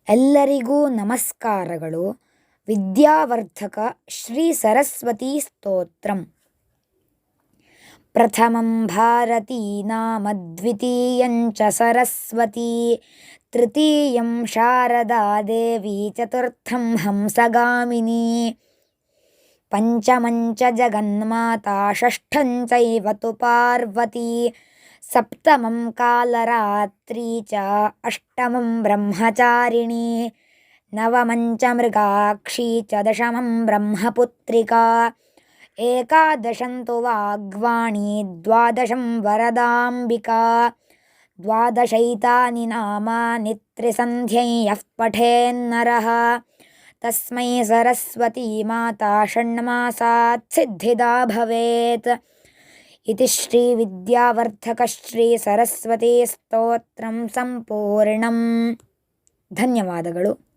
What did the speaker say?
ಎಲ್ಲರಿಗೂ ನಮಸ್ಕಾರಗಳು. ವಿದ್ಯಾವರ್ಧಕ ಶ್ರೀ ಸರಸ್ವತಿ ಸ್ತೋತ್ರಂ. ಪ್ರಥಮಂ ಭಾರತೀ ನಾಮ ದ್ವಿತೀಯಂಚ ಸರಸ್ವತಿ ತೃತೀಯಂ ಶಾರದಾ ದೇವಿ ಚತುರ್ಥಂ ಹಂಸಗಾಮಿನಿ ಪಂಚಮಂಚ ಜಗನ್ಮಾತಾ ಷಷ್ಠಂಚೈವ ತು ಪಾರ್ವತಿ ಸಪ್ತಮಂ ಕಾಲರಾತ್ರಿ ಚ ಅಷ್ಟಮಂ ಬ್ರಹ್ಮಚಾರಿಣಿ ನವಮಂಚ ಮೃಗಾಕ್ಷಿ ಚ ದಶಮಂ ಬ್ರಹ್ಮಪುತ್ರಿಕಾ ಏಕಾದಶಂತು ವಾಗ್ವಾಣಿ ದ್ವಾದಶಂ ವರದಾಂಬಿಕಾ ದ್ವಾದಶೈತಾನಿ ನಾಮಾನಿ ತ್ರಿಸಂಧ್ಯೈ ಯಃ ಪಠೇನ್ನರಃ ತಸ್ಮೈ ಸರಸ್ವತೀ ಮಾತಾ ಷಣ್ಮಾಸಾತ್ ಸಿದ್ಧಿದಾ ಭವೇತ್. ಇತಿ ಶ್ರೀ ವಿದ್ಯಾವರ್ಧಕ ಶ್ರೀ ಸರಸ್ವತಿ ಸ್ತೋತ್ರಂ ಸಂಪೂರ್ಣಂ. ಧನ್ಯವಾದಗಳು.